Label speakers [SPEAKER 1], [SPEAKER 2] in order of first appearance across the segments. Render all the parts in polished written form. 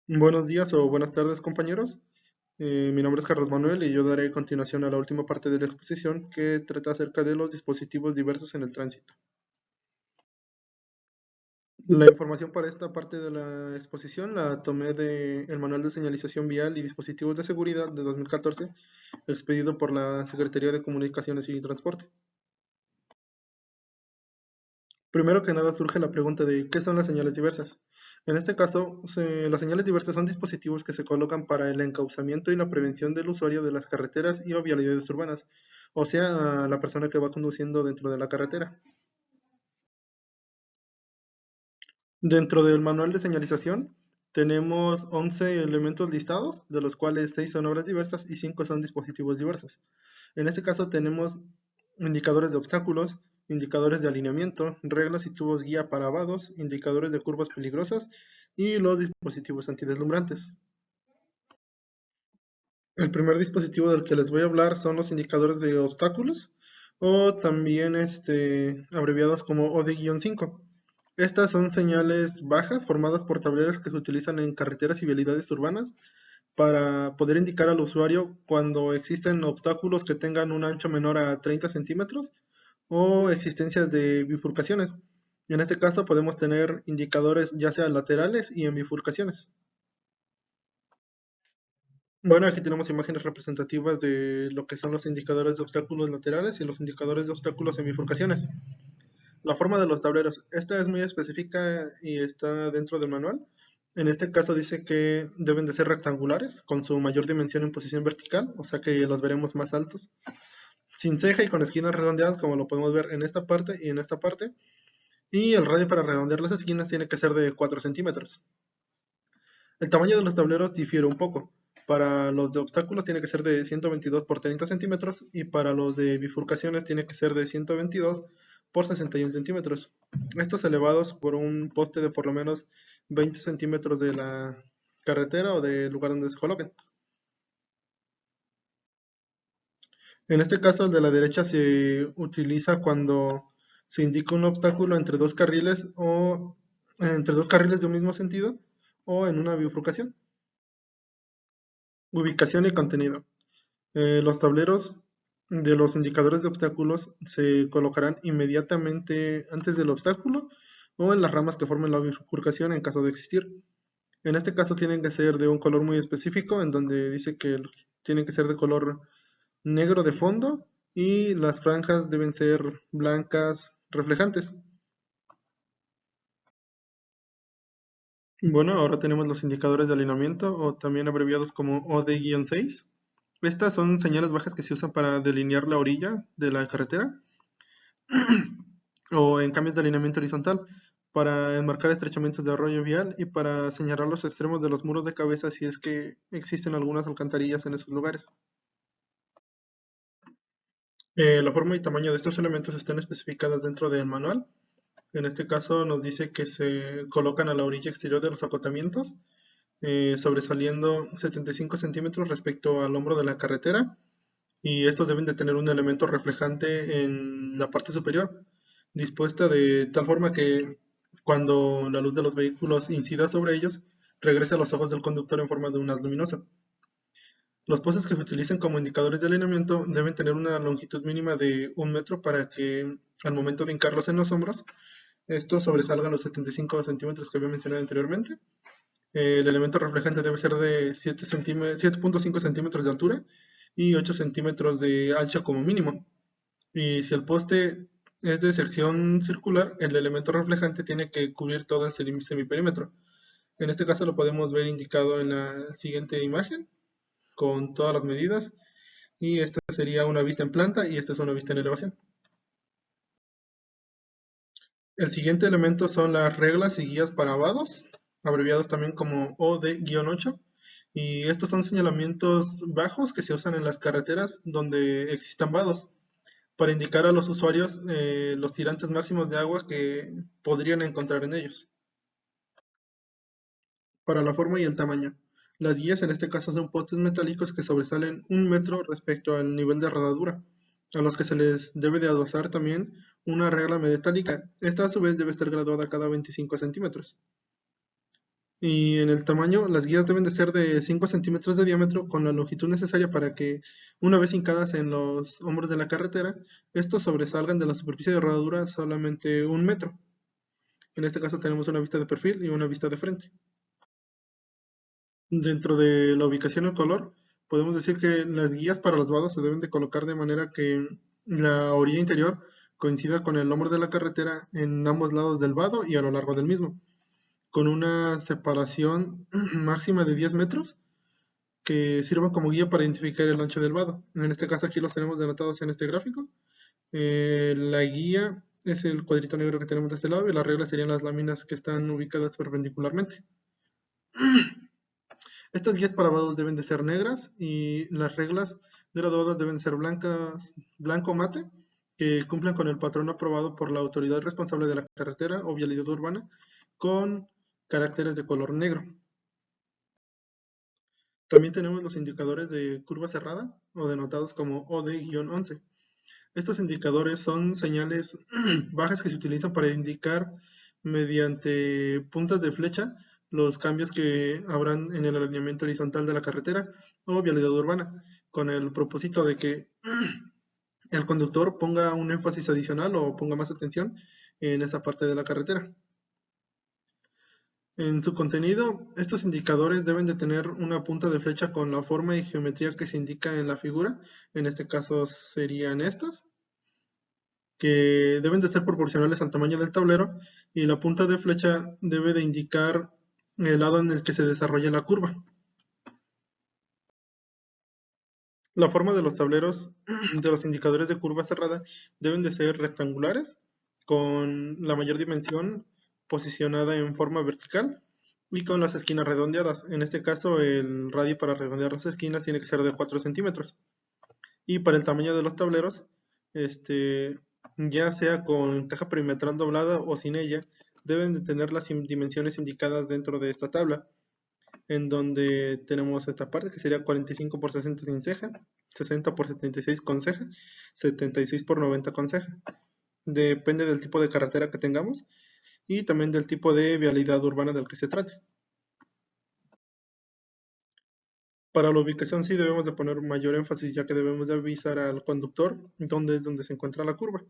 [SPEAKER 1] Buenos días o buenas tardes, compañeros. Mi nombre es Carlos Manuel y yo daré continuación a la última parte de la exposición que trata acerca de los dispositivos diversos en el tránsito. La información para esta parte de la exposición la tomé del Manual de Señalización Vial y Dispositivos de Seguridad de 2014, expedido por la Secretaría de Comunicaciones y Transporte. Primero que nada surge la pregunta de ¿qué son las señales diversas? En este caso, las señales diversas son dispositivos que se colocan para el encauzamiento y la prevención del usuario de las carreteras y o vialidades urbanas, o sea, a la persona que va conduciendo dentro de la carretera. Dentro del manual de señalización tenemos 11 elementos listados, de los cuales 6 son obras diversas y 5 son dispositivos diversos. En este caso tenemos indicadores de obstáculos, indicadores de alineamiento, reglas y tubos guía para vados, indicadores de curvas peligrosas y los dispositivos antideslumbrantes. El primer dispositivo del que les voy a hablar son los indicadores de obstáculos o también abreviados como OD-5. Estas son señales bajas formadas por tableros que se utilizan en carreteras y vialidades urbanas para poder indicar al usuario cuando existen obstáculos que tengan un ancho menor a 30 centímetros o existencias de bifurcaciones. En este caso podemos tener indicadores ya sea laterales y en bifurcaciones. Bueno, aquí tenemos imágenes representativas de lo que son los indicadores de obstáculos laterales y los indicadores de obstáculos en bifurcaciones. La forma de los tableros. Esta es muy específica y está dentro del manual. En este caso dice que deben de ser rectangulares, con su mayor dimensión en posición vertical, o sea que los veremos más altos, sin ceja y con esquinas redondeadas, como lo podemos ver en esta parte y en esta parte. Y el radio para redondear las esquinas tiene que ser de 4 centímetros. El tamaño de los tableros difiere un poco. Para los de obstáculos tiene que ser de 122 por 30 centímetros y para los de bifurcaciones tiene que ser de 122 por 61 centímetros. Estos elevados por un poste de por lo menos 20 centímetros de la carretera o del lugar donde se coloquen. En este caso, el de la derecha se utiliza cuando se indica un obstáculo entre dos carriles o entre dos carriles de un mismo sentido o en una bifurcación. Ubicación y contenido. Los tableros de los indicadores de obstáculos se colocarán inmediatamente antes del obstáculo o en las ramas que formen la bifurcación en caso de existir. En este caso tienen que ser de un color muy específico, en donde dice que tienen que ser de color negro de fondo y las franjas deben ser blancas reflejantes. Bueno, ahora tenemos los indicadores de alineamiento o también abreviados como OD-6. Estas son señales bajas que se usan para delinear la orilla de la carretera o en cambios de alineamiento horizontal, para enmarcar estrechamientos de arroyo vial y para señalar los extremos de los muros de cabeza si es que existen algunas alcantarillas en esos lugares. La forma y tamaño de estos elementos están especificadas dentro del manual. En este caso nos dice que se colocan a la orilla exterior de los acotamientos, sobresaliendo 75 centímetros respecto al hombro de la carretera, y estos deben de tener un elemento reflejante en la parte superior, dispuesta de tal forma que cuando la luz de los vehículos incida sobre ellos, regrese a los ojos del conductor en forma de un haz luminoso. Los postes que se utilicen como indicadores de alineamiento deben tener una longitud mínima de 1 metro para que al momento de hincarlos en los hombros, estos sobresalgan los 75 centímetros que había mencionado anteriormente. El elemento reflejante debe ser de 7.5 centímetros de altura y 8 centímetros de ancho como mínimo. Y si el poste es de sección circular, el elemento reflejante tiene que cubrir todo el semiperímetro. En este caso lo podemos ver indicado en la siguiente imagen con todas las medidas, y esta sería una vista en planta y esta es una vista en elevación. El siguiente elemento son las reglas y guías para vados, abreviados también como OD-8, y estos son señalamientos bajos que se usan en las carreteras donde existan vados para indicar a los usuarios los tirantes máximos de agua que podrían encontrar en ellos. Para la forma y el tamaño. Las guías en este caso son postes metálicos que sobresalen 1 metro respecto al nivel de rodadura, a los que se les debe de adosar también una regla metálica. Esta a su vez debe estar graduada cada 25 centímetros. Y en el tamaño, las guías deben de ser de 5 centímetros de diámetro con la longitud necesaria para que, una vez hincadas en los hombros de la carretera, estos sobresalgan de la superficie de rodadura solamente 1 metro. En este caso tenemos una vista de perfil y una vista de frente. Dentro de la ubicación y el color, podemos decir que las guías para los vados se deben de colocar de manera que la orilla interior coincida con el hombro de la carretera en ambos lados del vado y a lo largo del mismo, con una separación máxima de 10 metros que sirva como guía para identificar el ancho del vado. En este caso aquí los tenemos denotados en este gráfico. La guía es el cuadrito negro que tenemos de este lado y las reglas serían las láminas que están ubicadas perpendicularmente. Estas guías para vados deben de ser negras y las reglas graduadas deben ser blancas, blanco mate, que cumplan con el patrón aprobado por la autoridad responsable de la carretera o vialidad urbana con caracteres de color negro. También tenemos los indicadores de curva cerrada o denotados como OD-11. Estos indicadores son señales bajas que se utilizan para indicar mediante puntas de flecha los cambios que habrán en el alineamiento horizontal de la carretera o vialidad urbana, con el propósito de que el conductor ponga un énfasis adicional o ponga más atención en esa parte de la carretera. En su contenido, estos indicadores deben de tener una punta de flecha con la forma y geometría que se indica en la figura, en este caso serían estas, que deben de ser proporcionales al tamaño del tablero y la punta de flecha debe de indicar el lado en el que se desarrolla la curva. La forma de los tableros de los indicadores de curva cerrada deben de ser rectangulares con la mayor dimensión posicionada en forma vertical y con las esquinas redondeadas. En este caso el radio para redondear las esquinas tiene que ser de 4 centímetros. Y para el tamaño de los tableros, ya sea con caja perimetral doblada o sin ella, deben de tener las dimensiones indicadas dentro de esta tabla, en donde tenemos esta parte que sería 45 por 60 sin ceja, 60 por 76 con ceja, 76 por 90 con ceja. Depende del tipo de carretera que tengamos y también del tipo de vialidad urbana del que se trate. Para la ubicación sí debemos de poner mayor énfasis, ya que debemos de avisar al conductor dónde es donde se encuentra la curva.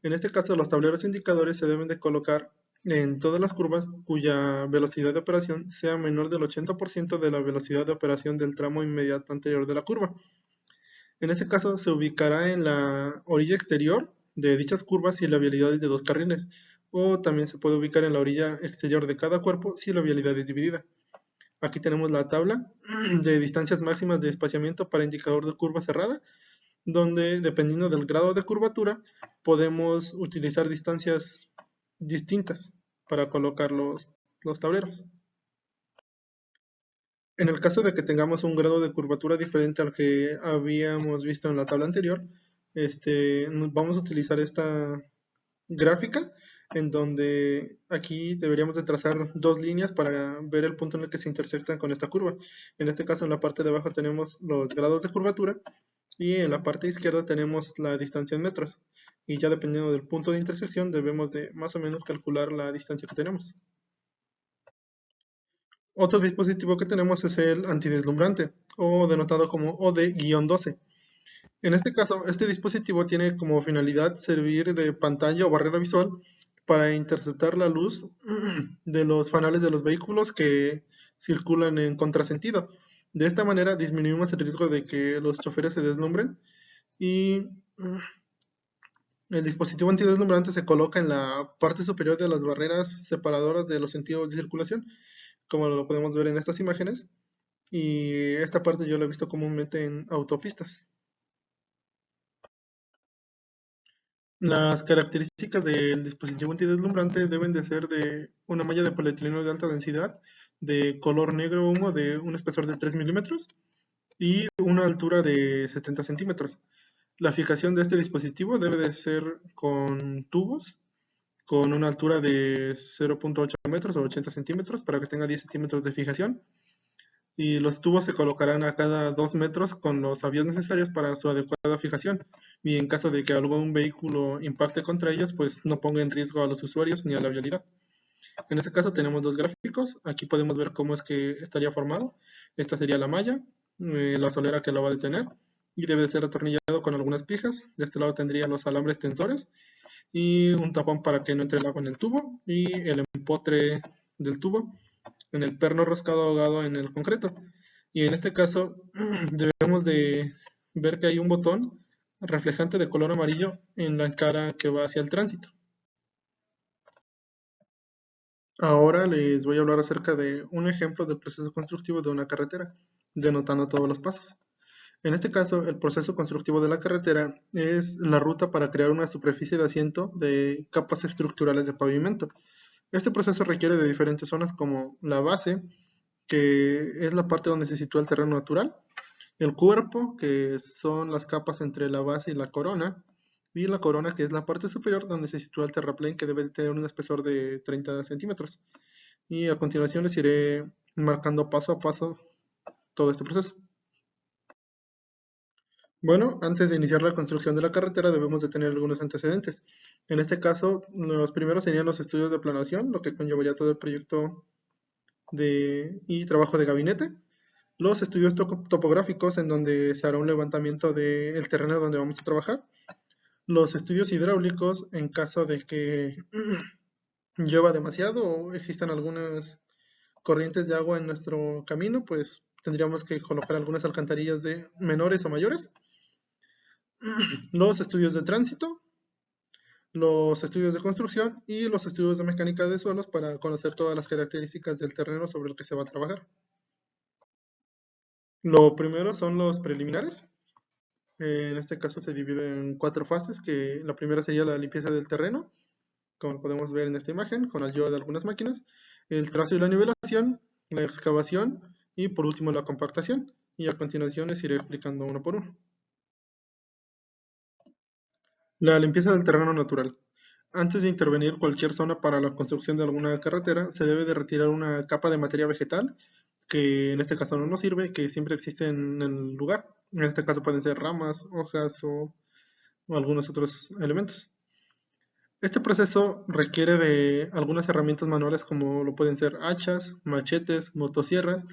[SPEAKER 1] En este caso, los tableros indicadores se deben de colocar en todas las curvas cuya velocidad de operación sea menor del 80% de la velocidad de operación del tramo inmediato anterior de la curva. En este caso, se ubicará en la orilla exterior de dichas curvas si la vialidad es de 2 carriles, o también se puede ubicar en la orilla exterior de cada cuerpo si la vialidad es dividida. Aquí tenemos la tabla de distancias máximas de espaciamiento para indicador de curva cerrada, donde dependiendo del grado de curvatura podemos utilizar distancias distintas para colocar los tableros. En el caso de que tengamos un grado de curvatura diferente al que habíamos visto en la tabla anterior, vamos a utilizar esta gráfica en donde aquí deberíamos de trazar dos líneas para ver el punto en el que se intersectan con esta curva. En este caso, en la parte de abajo tenemos los grados de curvatura y en la parte izquierda tenemos la distancia en metros. Y ya dependiendo del punto de intersección debemos de más o menos calcular la distancia que tenemos. Otro dispositivo que tenemos es el antideslumbrante, o denotado como OD-12. En este caso, este dispositivo tiene como finalidad servir de pantalla o barrera visual para interceptar la luz de los fanales de los vehículos que circulan en contrasentido. De esta manera disminuimos el riesgo de que los choferes se deslumbren y el dispositivo antideslumbrante se coloca en la parte superior de las barreras separadoras de los sentidos de circulación, como lo podemos ver en estas imágenes, y esta parte yo la he visto comúnmente en autopistas. Las características del dispositivo antideslumbrante deben de ser de una malla de polietileno de alta densidad, de color negro humo de un espesor de 3 milímetros y una altura de 70 centímetros. La fijación de este dispositivo debe de ser con tubos con una altura de 0.8 metros o 80 centímetros para que tenga 10 centímetros de fijación. Y los tubos se colocarán a cada 2 metros con los avíos necesarios para su adecuada fijación. Y en caso de que algún vehículo impacte contra ellos, pues no ponga en riesgo a los usuarios ni a la vialidad. En este caso tenemos dos gráficos. Aquí podemos ver cómo es que estaría formado. Esta sería la malla, la solera que lo va a detener y debe de ser atornillado con algunas pijas. De este lado tendría los alambres tensores y un tapón para que no entre el agua en el tubo y el empotre del tubo en el perno roscado ahogado en el concreto. Y en este caso debemos de ver que hay un botón reflejante de color amarillo en la cara que va hacia el tránsito. Ahora les voy a hablar acerca de un ejemplo del proceso constructivo de una carretera, denotando todos los pasos. En este caso, el proceso constructivo de la carretera es la ruta para crear una superficie de asiento de capas estructurales de pavimento. Este proceso requiere de diferentes zonas como la base, que es la parte donde se sitúa el terreno natural, el cuerpo, que son las capas entre la base y la corona, que es la parte superior donde se sitúa el terraplén, que debe tener un espesor de 30 centímetros. Y a continuación les iré marcando paso a paso todo este proceso. Bueno, antes de iniciar la construcción de la carretera debemos de tener algunos antecedentes. En este caso, los primeros serían los estudios de planeación, lo que conllevaría todo el proyecto y trabajo de gabinete. Los estudios topográficos, en donde se hará un levantamiento del terreno donde vamos a trabajar. Los estudios hidráulicos, en caso de que llueva demasiado o existan algunas corrientes de agua en nuestro camino, pues tendríamos que colocar algunas alcantarillas de menores o mayores. Los estudios de tránsito, los estudios de construcción y los estudios de mecánica de suelos para conocer todas las características del terreno sobre el que se va a trabajar. Lo primero son los preliminares. En este caso se divide en 4 fases, que la primera sería la limpieza del terreno, como podemos ver en esta imagen, con ayuda de algunas máquinas, el trazo y la nivelación, la excavación y por último la compactación. Y a continuación les iré explicando uno por uno. La limpieza del terreno natural. Antes de intervenir cualquier zona para la construcción de alguna carretera, se debe de retirar una capa de materia vegetal, que en este caso no nos sirve, que siempre existe en el lugar. En este caso pueden ser ramas, hojas o algunos otros elementos. Este proceso requiere de algunas herramientas manuales como lo pueden ser hachas, machetes, motosierras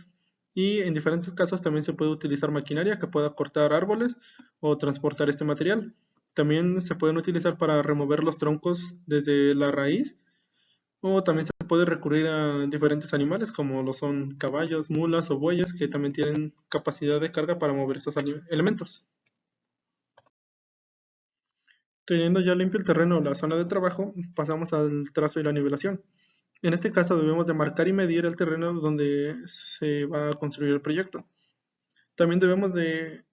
[SPEAKER 1] y en diferentes casos también se puede utilizar maquinaria que pueda cortar árboles o transportar este material. También se pueden utilizar para remover los troncos desde la raíz o también se puede recurrir a diferentes animales como lo son caballos, mulas o bueyes que también tienen capacidad de carga para mover estos elementos. Teniendo ya limpio el terreno o la zona de trabajo, pasamos al trazo y la nivelación. En este caso debemos de marcar y medir el terreno donde se va a construir el proyecto. También debemos de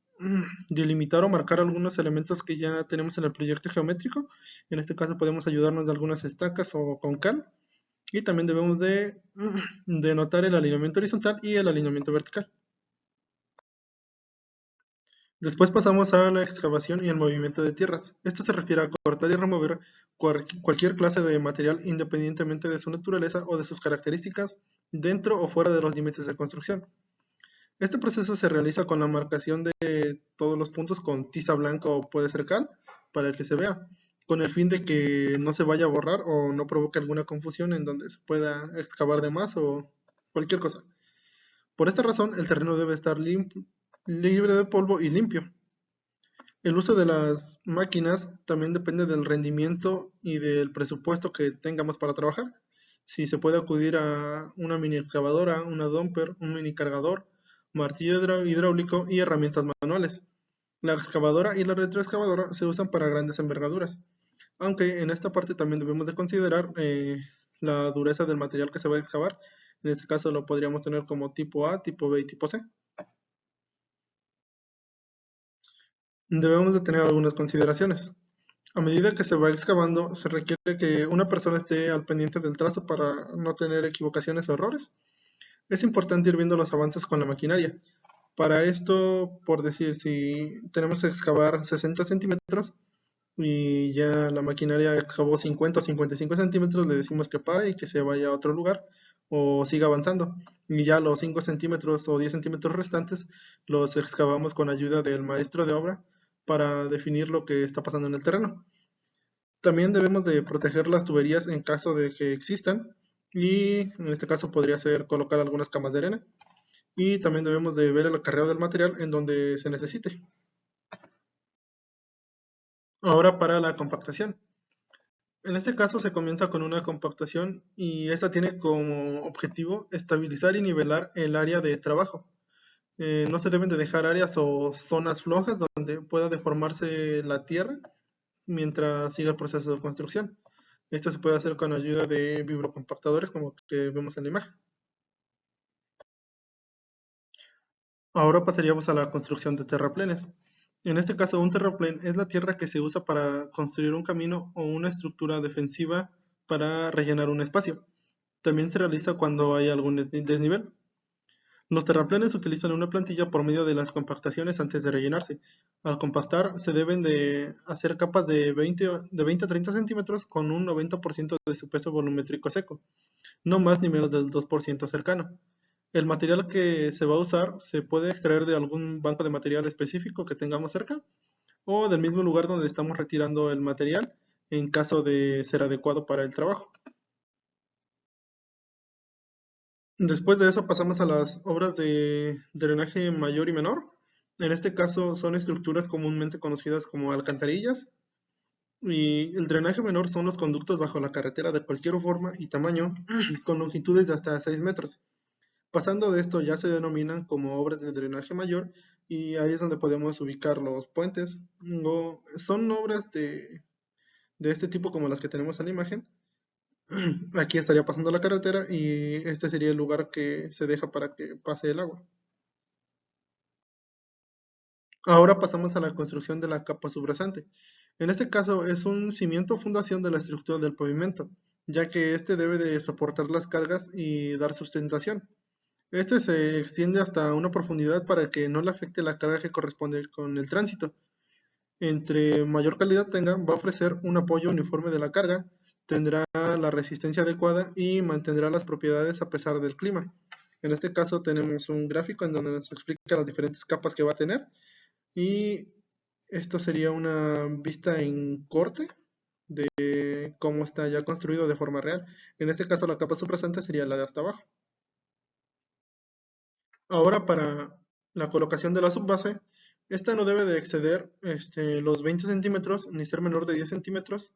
[SPEAKER 1] delimitar o marcar algunos elementos que ya tenemos en el proyecto geométrico. En este caso podemos ayudarnos de algunas estacas o con cal. Y también debemos de denotar el alineamiento horizontal y el alineamiento vertical. Después pasamos a la excavación y el movimiento de tierras. Esto se refiere a cortar y remover cualquier clase de material independientemente de su naturaleza o de sus características dentro o fuera de los límites de construcción. Este proceso se realiza con la marcación de todos los puntos con tiza blanca o puede ser cal para que se vea, con el fin de que no se vaya a borrar o no provoque alguna confusión en donde se pueda excavar de más o cualquier cosa. Por esta razón, el terreno debe estar libre de polvo y limpio. El uso de las máquinas también depende del rendimiento y del presupuesto que tengamos para trabajar. Si se puede acudir a una mini excavadora, una dumper, un mini cargador, martillo hidráulico y herramientas manuales. La excavadora y la retroexcavadora se usan para grandes envergaduras, aunque en esta parte también debemos de considerar la dureza del material que se va a excavar. En este caso lo podríamos tener como tipo A, tipo B y tipo C. Debemos de tener algunas consideraciones. A medida que se va excavando, se requiere que una persona esté al pendiente del trazo para no tener equivocaciones o errores. Es importante ir viendo los avances con la maquinaria. Para esto, por decir, si tenemos que excavar 60 centímetros y ya la maquinaria excavó 50 o 55 centímetros, le decimos que pare y que se vaya a otro lugar o siga avanzando. Y ya los 5 centímetros o 10 centímetros restantes los excavamos con ayuda del maestro de obra para definir lo que está pasando en el terreno. También debemos de proteger las tuberías en caso de que existan y en este caso podría ser colocar algunas camas de arena. Y también debemos de ver el acarreo del material en donde se necesite. Ahora para la compactación. En este caso se comienza con una compactación y esta tiene como objetivo estabilizar y nivelar el área de trabajo. No se deben de dejar áreas o zonas flojas donde pueda deformarse la tierra mientras siga el proceso de construcción. Esto se puede hacer con ayuda de vibrocompactadores como que vemos en la imagen. Ahora pasaríamos a la construcción de terraplenes. En este caso, un terraplén es la tierra que se usa para construir un camino o una estructura defensiva para rellenar un espacio. También se realiza cuando hay algún desnivel. Los terraplenes utilizan una plantilla por medio de las compactaciones antes de rellenarse. Al compactar, se deben de hacer capas de 20 a 30 centímetros con un 90% de su peso volumétrico seco, no más ni menos del 2% cercano. El material que se va a usar se puede extraer de algún banco de material específico que tengamos cerca o del mismo lugar donde estamos retirando el material en caso de ser adecuado para el trabajo. Después de eso pasamos a las obras de drenaje mayor y menor. En este caso son estructuras comúnmente conocidas como alcantarillas y el drenaje menor son los conductos bajo la carretera de cualquier forma y tamaño con longitudes de hasta 6 metros. Pasando de esto ya se denominan como obras de drenaje mayor y ahí es donde podemos ubicar los puentes. Son obras de este tipo como las que tenemos en la imagen. Aquí estaría pasando la carretera y este sería el lugar que se deja para que pase el agua. Ahora pasamos a la construcción de la capa subrasante. En este caso es un cimiento o fundación de la estructura del pavimento, ya que este debe de soportar las cargas y dar sustentación. Este se extiende hasta una profundidad para que no le afecte la carga que corresponde con el tránsito. Entre mayor calidad tenga, va a ofrecer un apoyo uniforme de la carga, tendrá la resistencia adecuada y mantendrá las propiedades a pesar del clima. En este caso tenemos un gráfico en donde nos explica las diferentes capas que va a tener y esto sería una vista en corte de cómo está ya construido de forma real. En este caso la capa subrasante sería la de hasta abajo. Ahora para la colocación de la subbase, esta no debe de exceder los 20 centímetros ni ser menor de 10 centímetros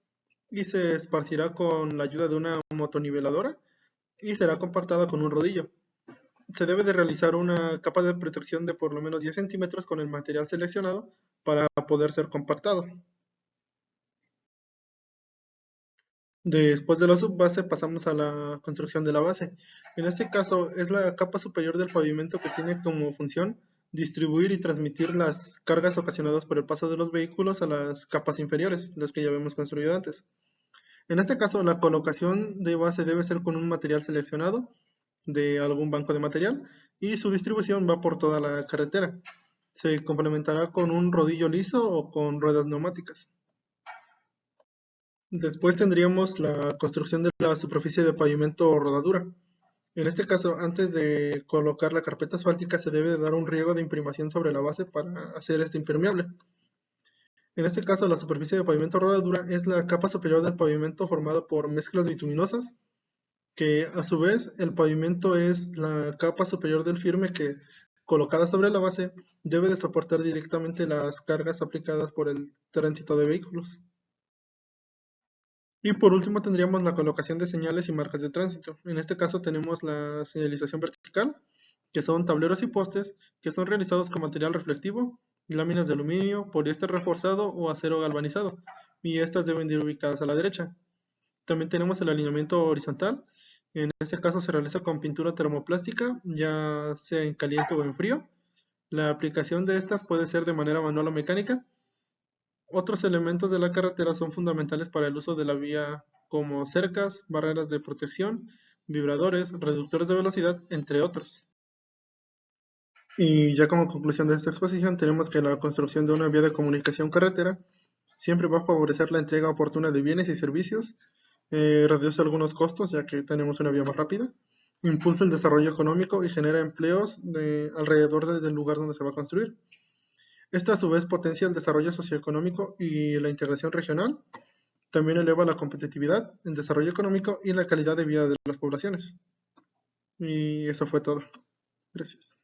[SPEAKER 1] y se esparcirá con la ayuda de una motoniveladora y será compactada con un rodillo. Se debe de realizar una capa de protección de por lo menos 10 centímetros con el material seleccionado para poder ser compactado. Después de la subbase pasamos a la construcción de la base. En este caso es la capa superior del pavimento que tiene como función distribuir y transmitir las cargas ocasionadas por el paso de los vehículos a las capas inferiores, las que ya habíamos construido antes. En este caso la colocación de base debe ser con un material seleccionado de algún banco de material y su distribución va por toda la carretera. Se complementará con un rodillo liso o con ruedas neumáticas. Después tendríamos la construcción de la superficie de pavimento o rodadura. En este caso, antes de colocar la carpeta asfáltica, se debe dar un riego de imprimación sobre la base para hacer este impermeable. En este caso, la superficie de pavimento o rodadura es la capa superior del pavimento formada por mezclas bituminosas, que a su vez el pavimento es la capa superior del firme que, colocada sobre la base, debe de soportar directamente las cargas aplicadas por el tránsito de vehículos. Y por último tendríamos la colocación de señales y marcas de tránsito. En este caso tenemos la señalización vertical, que son tableros y postes, que son realizados con material reflectivo, láminas de aluminio, poliéster reforzado o acero galvanizado, y estas deben de ir ubicadas a la derecha. También tenemos el alineamiento horizontal. En este caso se realiza con pintura termoplástica, ya sea en caliente o en frío. La aplicación de estas puede ser de manera manual o mecánica. Otros elementos de la carretera son fundamentales para el uso de la vía como cercas, barreras de protección, vibradores, reductores de velocidad, entre otros. Y ya como conclusión de esta exposición tenemos que la construcción de una vía de comunicación carretera siempre va a favorecer la entrega oportuna de bienes y servicios, reduce algunos costos ya que tenemos una vía más rápida, impulsa el desarrollo económico y genera empleos alrededor del lugar donde se va a construir. Esta a su vez potencia el desarrollo socioeconómico y la integración regional, También eleva la competitividad, el desarrollo económico y la calidad de vida de las poblaciones. Y eso fue todo. Gracias.